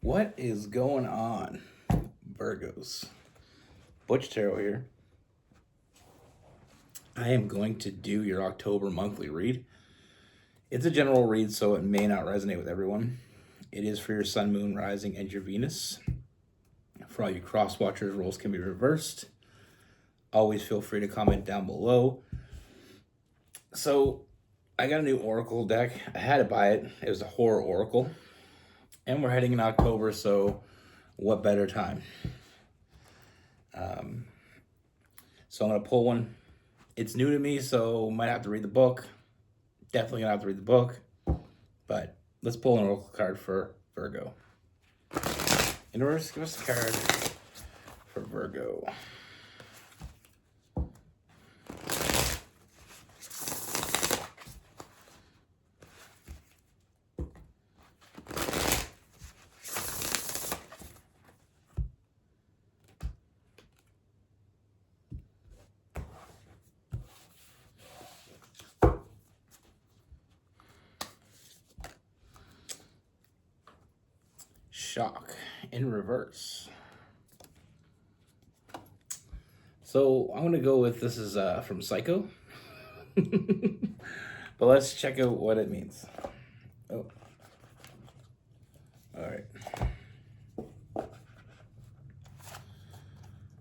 What is going on, Virgos? Butch Tarot here. I am going to do your October monthly read. It's a general read, so it may not resonate with everyone. It is for your Sun, Moon, Rising, and your Venus. For all you cross watchers, roles can be reversed. Always feel free to comment down below. So, I got a new Oracle deck. I had to buy it. It was a horror Oracle. And we're heading in October, so what better time? So I'm going to pull one. It's new to me, so might have to read the book. Definitely going to have to read the book. But let's pull an Oracle card for Virgo. Universe, give us a card for Virgo. Shock in reverse. So I'm going to go with this is from Psycho. But let's check out what it means. Oh. All right.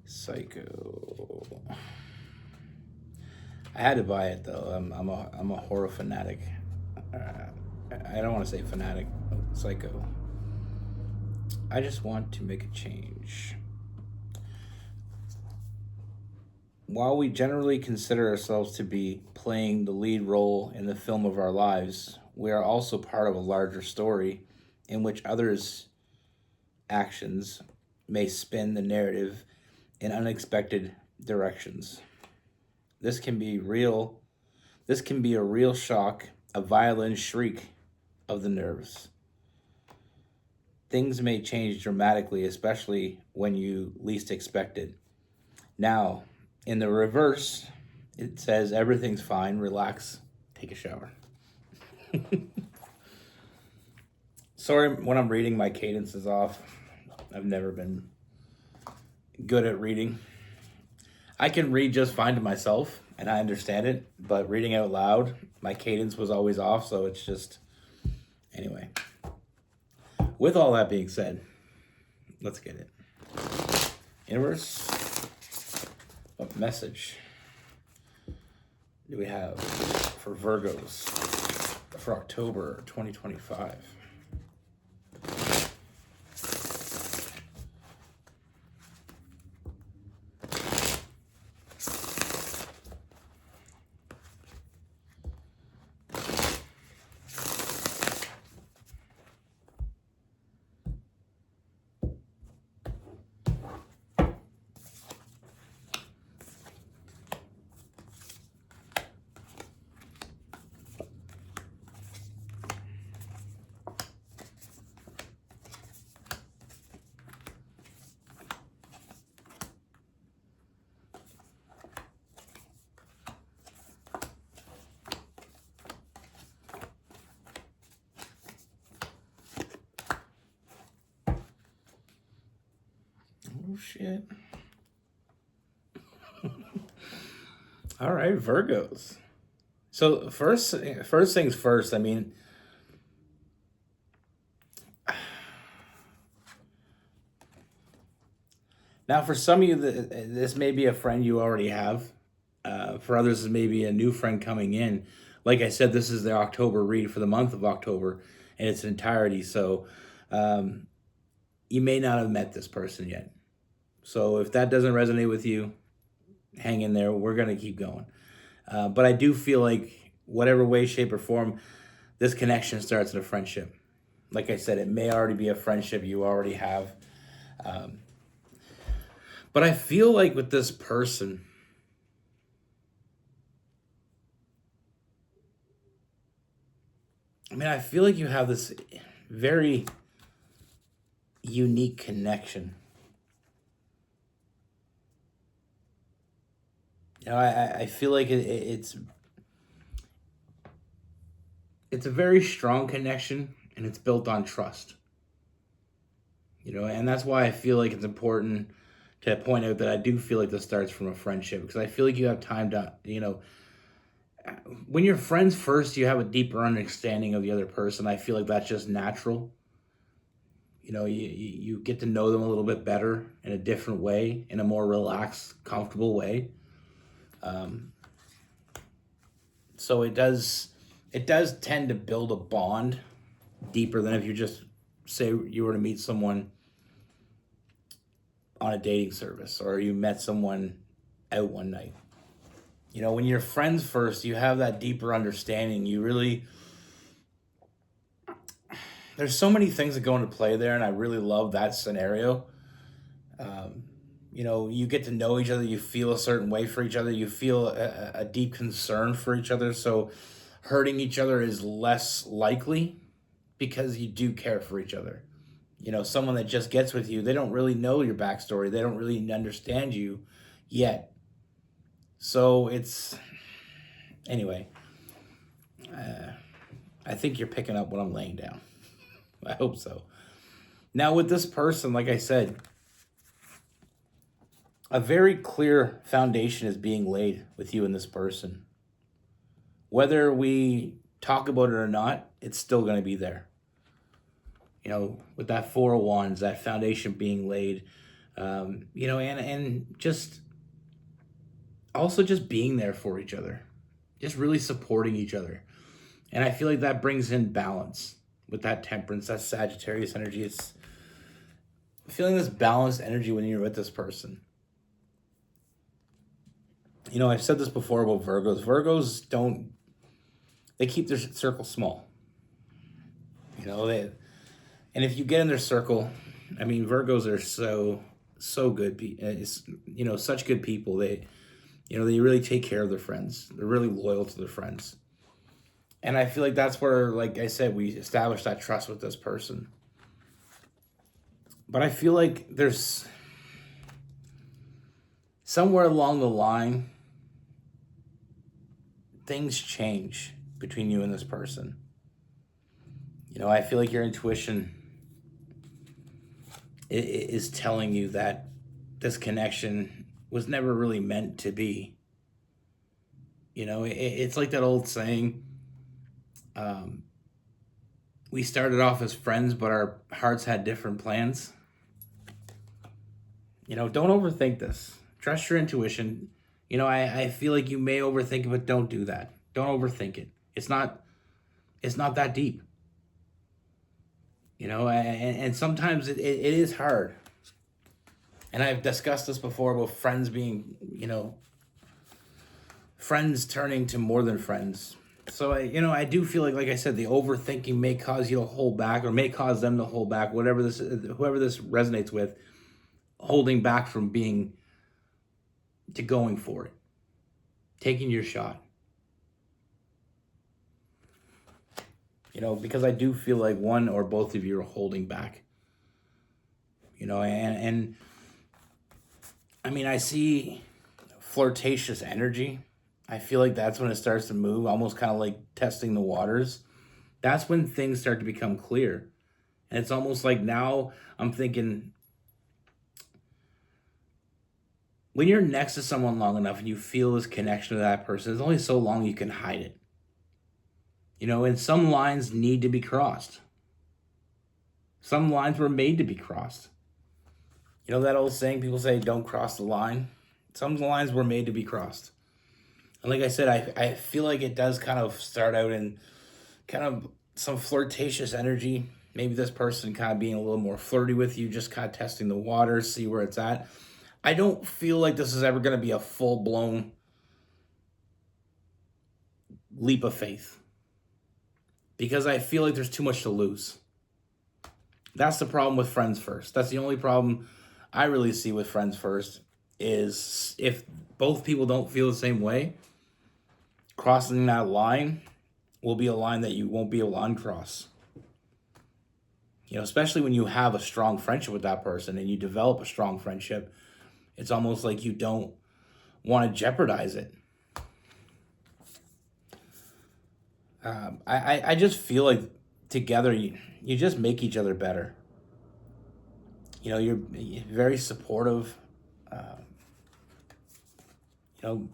Psycho. I had to buy it though. I'm a horror fanatic. I don't want to say fanatic. Psycho. I just want to make a change. While we generally consider ourselves to be playing the lead role in the film of our lives, we are also part of a larger story in which others' actions may spin the narrative in unexpected directions. This can be real. This can be a real shock, a violent shriek of the nerves. Things may change dramatically, especially when you least expect it. Now, in the reverse, it says everything's fine, relax, take a shower. Sorry, when I'm reading, my cadence is off. I've never been good at reading. I can read just fine to myself, and I understand it, but reading out loud, my cadence was always off, so it's just... Anyway. With all that being said, let's get it. Universe, what message do we have for Virgos for October 2025? Oh, shit. All right, Virgos. So first things first, I mean, now for some of you, this may be a friend you already have. For others, it may be a new friend coming in. Like I said, this is the October read for the month of October in its entirety. So you may not have met this person yet. So if that doesn't resonate with you, hang in there. We're going to keep going. But I do feel like whatever way, shape, or form, this connection starts in a friendship. Like I said, it may already be a friendship you already have. But I feel like with this person, I mean, I feel like you have this very unique connection. You know, I feel like it's a very strong connection, and it's built on trust. And that's why I feel like it's important to point out that I do feel like this starts from a friendship, because I feel like you have time to, when you're friends first, you have a deeper understanding of the other person. I feel like that's just natural. You get to know them a little bit better in a different way, in a more relaxed, comfortable way. Um, so it does tend to build a bond deeper than if you just say you were to meet someone on a dating service, or you met someone out one night. When you're friends first, you have that deeper understanding. There's so many things that go into play there, and I really love that scenario. Um, you get to know each other, you feel a certain way for each other, you feel a deep concern for each other. So hurting each other is less likely because you do care for each other. Someone that just gets with you, they don't really know your backstory, they don't really understand you yet. So anyway, I think you're picking up what I'm laying down. I hope so. Now, with this person, like I said, a very clear foundation is being laid with you and this person. Whether we talk about it or not, it's still going to be there. With that Four of Wands, that foundation being laid, and just also just being there for each other, just really supporting each other. And I feel like that brings in balance with that Temperance, that Sagittarius energy. It's feeling this balanced energy when you're with this person. I've said this before about Virgos. They keep their circle small. And if you get in their circle, Virgos are so good. Such good people. They really take care of their friends. They're really loyal to their friends. And I feel like that's where, like I said, we establish that trust with this person. But I feel like there's somewhere along the line, things change between you and this person. I feel like your intuition is telling you that this connection was never really meant to be. It's like that old saying, we started off as friends, but our hearts had different plans. Don't overthink this. Trust your intuition. I feel like you may overthink it, but don't do that. Don't overthink it. It's not that deep. And sometimes it is hard. And I've discussed this before about friends being, friends turning to more than friends. So I do feel like I said, the overthinking may cause you to hold back, or may cause them to hold back, whoever this resonates with, holding back from going for it, taking your shot. Because I do feel like one or both of you are holding back. And I see flirtatious energy. I feel like that's when it starts to move, almost kind of like testing the waters. That's when things start to become clear. And it's almost like now I'm thinking, when you're next to someone long enough and you feel this connection to that person, it's only so long you can hide it. And some lines need to be crossed. Some lines were made to be crossed. That old saying, people say, don't cross the line. Some lines were made to be crossed. And like I said, I feel like it does kind of start out in kind of some flirtatious energy. Maybe this person kind of being a little more flirty with you, just kind of testing the waters, see where it's at. I don't feel like this is ever going to be a full-blown leap of faith, because I feel like there's too much to lose. That's the problem with friends first. That's the only problem I really see with friends first, is if both people don't feel the same way, crossing that line will be a line that you won't be able to uncross. Especially when you have a strong friendship with that person and you develop a strong friendship, it's almost like you don't want to jeopardize it. I just feel like together you just make each other better. You're very supportive. Uh, you know,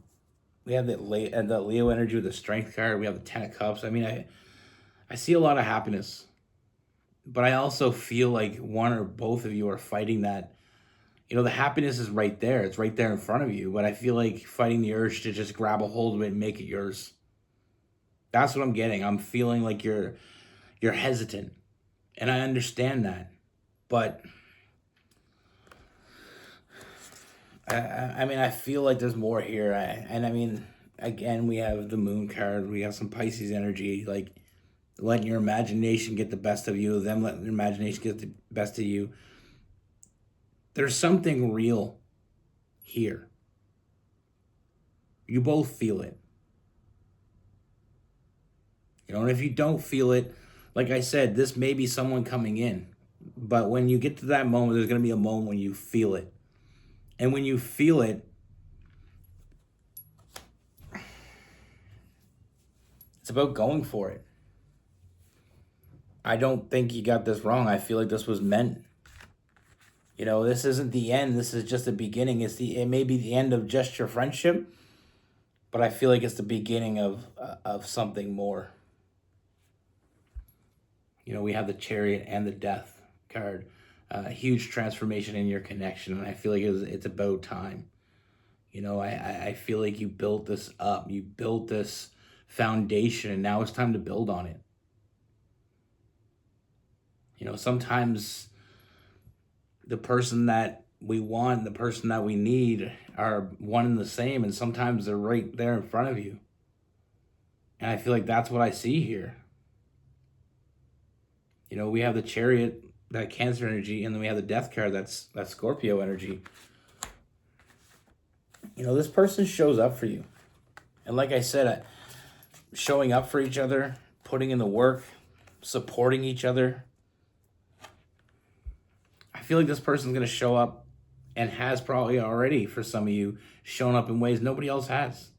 we have the Leo energy with the Strength card. We have the Ten of Cups. I mean, I see a lot of happiness, but I also feel like one or both of you are fighting that. The happiness is right there. It's right there in front of you. But I feel like fighting the urge to just grab a hold of it and make it yours. That's what I'm getting. I'm feeling like you're hesitant, and I understand that. But I mean, I feel like there's more here. And I mean, again, we have the Moon card. We have some Pisces energy, like letting your imagination get the best of you. Them letting their imagination get the best of you. There's something real here. You both feel it. And if you don't feel it, like I said, this may be someone coming in. But when you get to that moment, there's going to be a moment when you feel it. And when you feel it, it's about going for it. I don't think you got this wrong. I feel like this was meant. This isn't the end. This is just the beginning. It may be the end of just your friendship, but I feel like it's the beginning of something more. We have the Chariot and the Death card. Huge transformation in your connection, and I feel like it's about time. I feel like you built this up. You built this foundation, and now it's time to build on it. Sometimes the person that we want, the person that we need are one and the same, and sometimes they're right there in front of you. And I feel like that's what I see here. We have the Chariot, that Cancer energy, and then we have the Death card, that's Scorpio energy. This person shows up for you. And like I said, showing up for each other, putting in the work, supporting each other. I feel like this person's going to show up and has probably already, for some of you, shown up in ways nobody else has.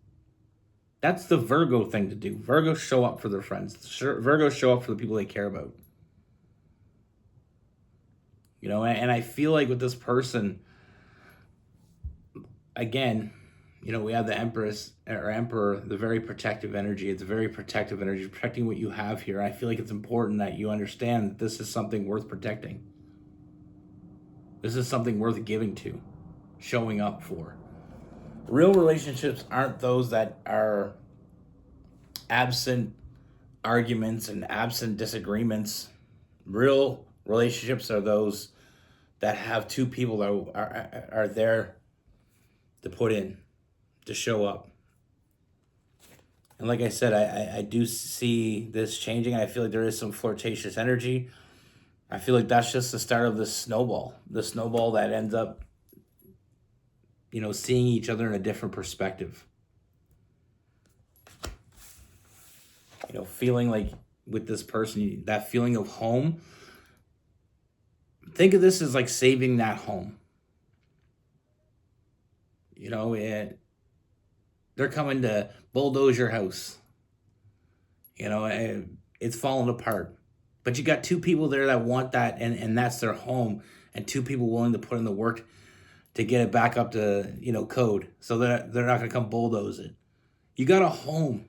That's the Virgo thing to do. Virgos show up for their friends. Virgos show up for the people they care about. And I feel like with this person, again, we have the Empress or Emperor, the very protective energy. It's a very protective energy, protecting what you have here. I feel like it's important that you understand that this is something worth protecting. This is something worth giving to, showing up for. Real relationships aren't those that are absent arguments and absent disagreements. Real relationships are those that have two people that are there to put in, to show up. And like I said, I do see this changing. I feel like there is some flirtatious energy. I feel like that's just the start of the snowball that ends up, seeing each other in a different perspective. Feeling like with this person, that feeling of home. Think of this as like saving that home. They're coming to bulldoze your house. It's falling apart. But you got two people there that want that, and that's their home, and two people willing to put in the work to get it back up to, code. So they're not going to come bulldoze it. You got a home.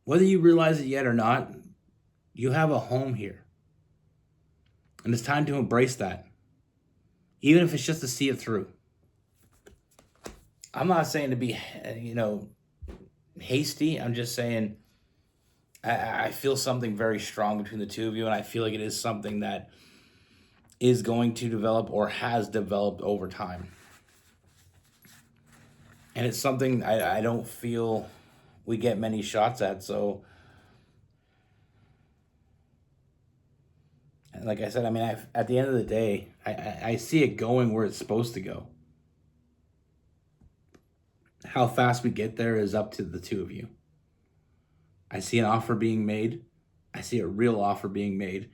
Whether you realize it yet or not, you have a home here. And it's time to embrace that. Even if it's just to see it through. I'm not saying to be, hasty. I'm just saying I feel something very strong between the two of you, and I feel like it is something that is going to develop or has developed over time. And it's something I don't feel we get many shots at. So, like I said, I mean, at the end of the day, I see it going where it's supposed to go. How fast we get there is up to the two of you. I see an offer being made. I see a real offer being made.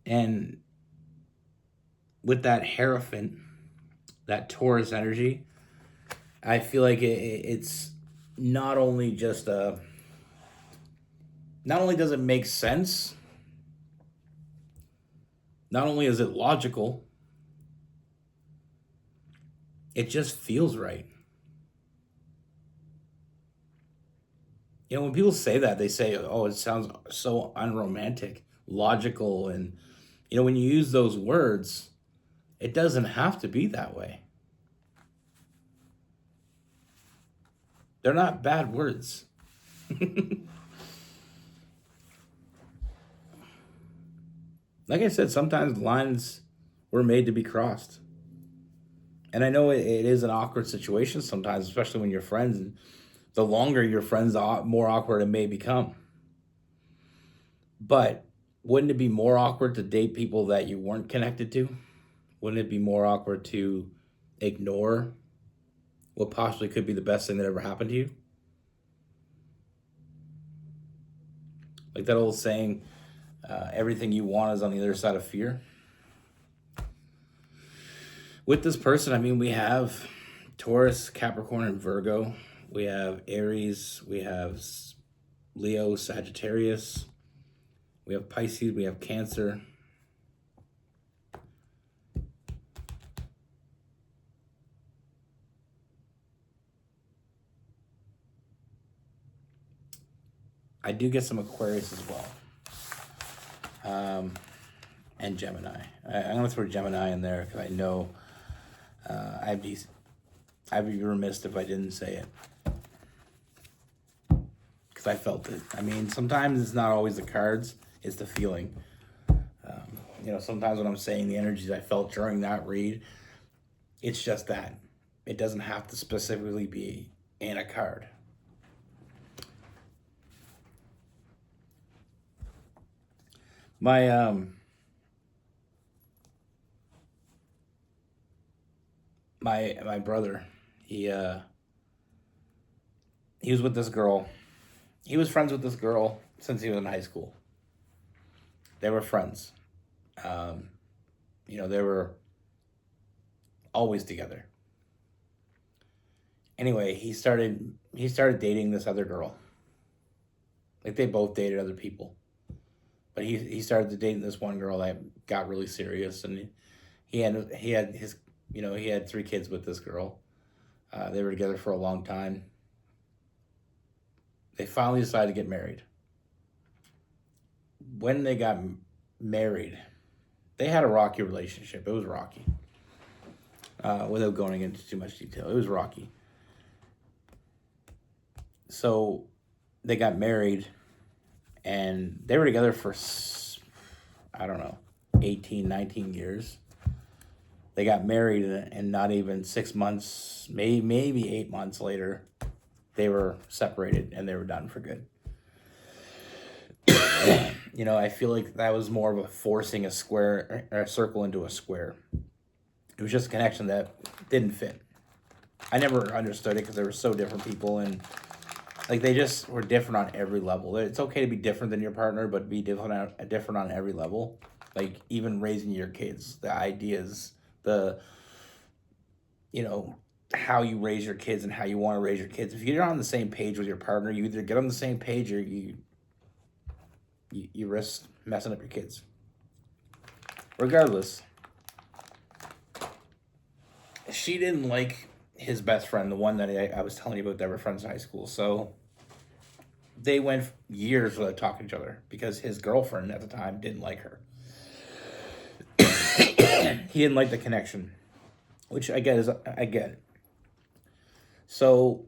And with that Hierophant, that Taurus energy, I feel like it's not only just not only does it make sense, not only is it logical, It just feels right. You know, when people say that, they say, oh, it sounds so unromantic, logical. And, you know, when you use those words, it doesn't have to be that way. They're not bad words. Like I said, sometimes lines were made to be crossed. And I know it is an awkward situation sometimes, especially when you're friends. And the longer you're friends, the more awkward it may become. But wouldn't it be more awkward to date people that you weren't connected to? Wouldn't it be more awkward to ignore what possibly could be the best thing that ever happened to you? Like that old saying, everything you want is on the other side of fear. With this person, I mean, we have Taurus, Capricorn, and Virgo. We have Aries. We have Leo, Sagittarius. We have Pisces. We have Cancer. I do get some Aquarius as well. And Gemini. I'm going to throw Gemini in there because I know I'd be remiss if I didn't say it. Because I felt it. I mean, sometimes it's not always the cards, it's the feeling. You know, sometimes when I'm saying the energies I felt during that read, it's just that. It doesn't have to specifically be in a card. My my brother, he was with this girl. He was friends with this girl since he was in high school. They were friends. Um, you know, they were always together. Anyway, he started dating this other girl. Like they both dated other people, but he started dating this one girl that got really serious, and he had his, you know, he had 3 kids with this girl. They were together for a long time. They finally decided to get married. When they got married, they had a rocky relationship. It was rocky. Without going into too much detail, it was rocky. So they got married, and they were together for, I don't know, 18, 19 years. They got married, and not even 6 months, maybe 8 months later, they were separated and they were done for good. You know, I feel like that was more of a forcing a square or a circle into a square. It was just a connection that didn't fit. I never understood it because they were so different people, and like they just were different on every level. It's okay to be different than your partner, but be different on every level. Like even raising your kids, the ideas, the, you know, how you raise your kids and how you want to raise your kids. If you're on the same page with your partner, you either get on the same page or you risk messing up your kids. Regardless, she didn't like his best friend, the one that I was telling you about that were friends in high school. So they went years without talking to each other because his girlfriend at the time didn't like her. He didn't like the connection, which I get it. So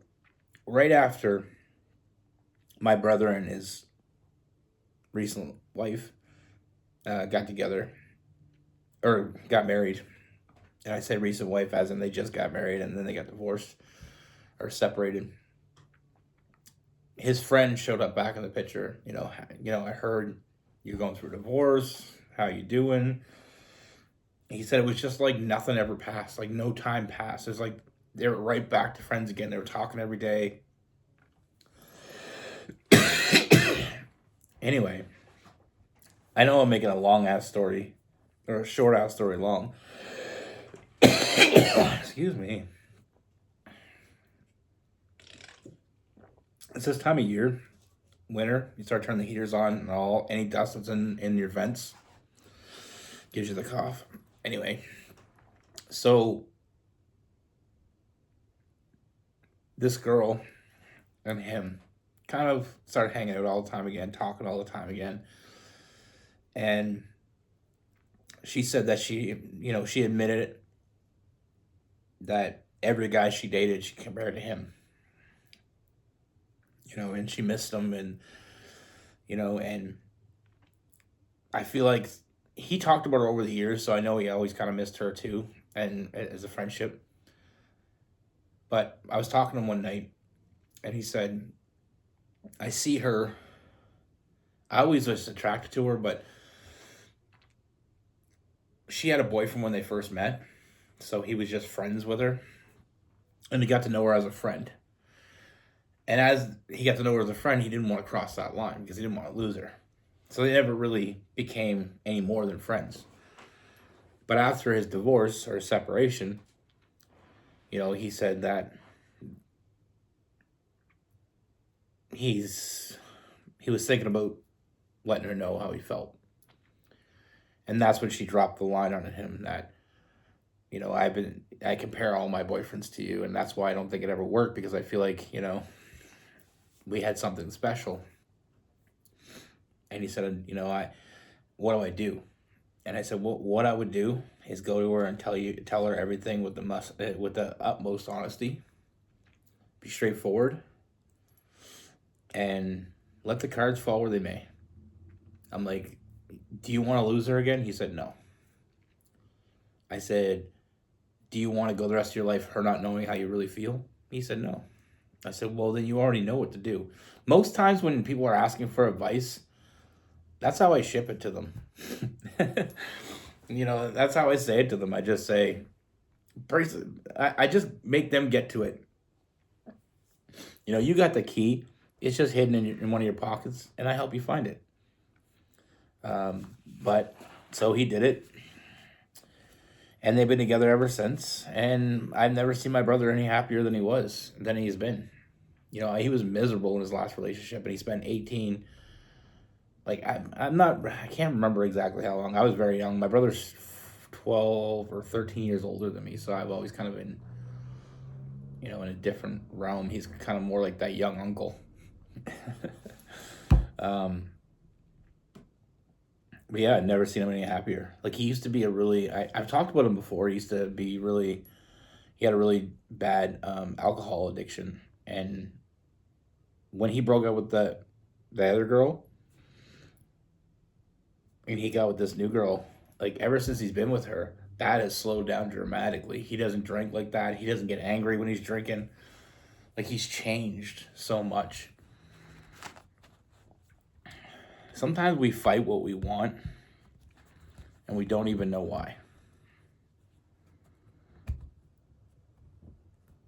right after my brother and his recent wife got together or got married, and I say recent wife as in they just got married and then they got divorced or separated. His friend showed up back in the picture. I heard you're going through a divorce. How you doing? He said it was just like nothing ever passed. Like no time passed. It's like they were right back to friends again. They were talking every day. Anyway, I know I'm making a long ass story or a short ass story long. Excuse me. It's this time of year, winter. You start turning the heaters on, and any dust that's in your vents gives you the cough. Anyway, so this girl and him kind of started hanging out all the time again, talking all the time again. And she said that she admitted that every guy she dated, she compared to him. And she missed him, and I feel like he talked about her over the years, so I know he always kind of missed her too, and as a friendship. But I was talking to him one night, and he said, I see her. I always was attracted to her, but she had a boyfriend when they first met, so he was just friends with her, and he got to know her as a friend. And as he got to know her as a friend, he didn't want to cross that line because he didn't want to lose her. So they never really became any more than friends. But after his divorce or separation, he said that he was thinking about letting her know how he felt. And that's when she dropped the line on him that, I compare all my boyfriends to you, and that's why I don't think it ever worked, because I feel like, we had something special. And he said, what do I do? And I said, well, what I would do is go to her and tell her everything with the utmost honesty, be straightforward, and let the cards fall where they may. I'm like, do you want to lose her again? He said, no. I said, do you want to go the rest of your life her not knowing how you really feel? He said, no. I said, well, then you already know what to do. Most times when people are asking for advice, that's how I ship it to them. That's how I say it to them. I just say, I just make them get to it. You got the key. It's just hidden in one of your pockets, and I help you find it. But so he did it, and they've been together ever since. And I've never seen my brother any happier than he's been. He was miserable in his last relationship, and he spent 18. Like, I can't remember exactly how long. I was very young. My brother's 12 or 13 years older than me, so I've always kind of been, in a different realm. He's kind of more like that young uncle. But yeah, I've never seen him any happier. Like, he used to be I've talked about him before. He had a really bad alcohol addiction. And when he broke up with the other girl, and he got with this new girl, like, ever since he's been with her, that has slowed down dramatically. He doesn't drink like that. He doesn't get angry when he's drinking. Like, he's changed so much. Sometimes we fight what we want, and we don't even know why.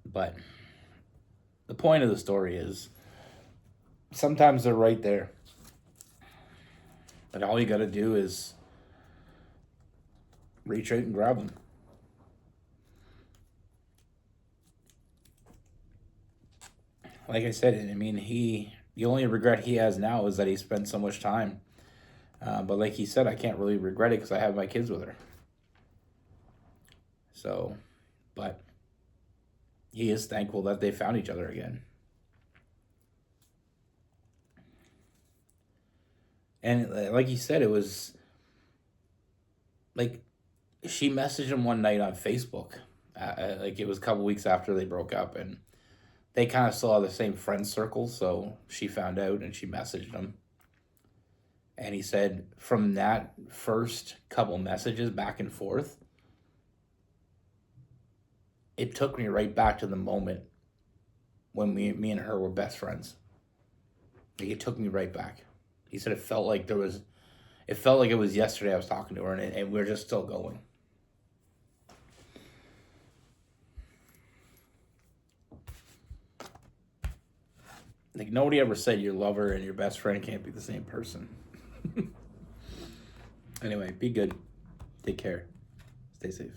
But the point of the story is, sometimes they're right there. And all you got to do is reach out and grab them. Like I said, the only regret he has now is that he spent so much time. But like he said, I can't really regret it because I have my kids with her. So, but he is thankful that they found each other again. And like he said, it was like she messaged him one night on Facebook. Like, it was a couple weeks after they broke up, and they kind of still have the same friend circle. So she found out and she messaged him. And he said from that first couple messages back and forth, it took me right back to the moment when me and her were best friends. Like, it took me right back. He said it felt like it was yesterday I was talking to her, and we're just still going. Like, nobody ever said your lover and your best friend can't be the same person. Anyway, be good. Take care. Stay safe.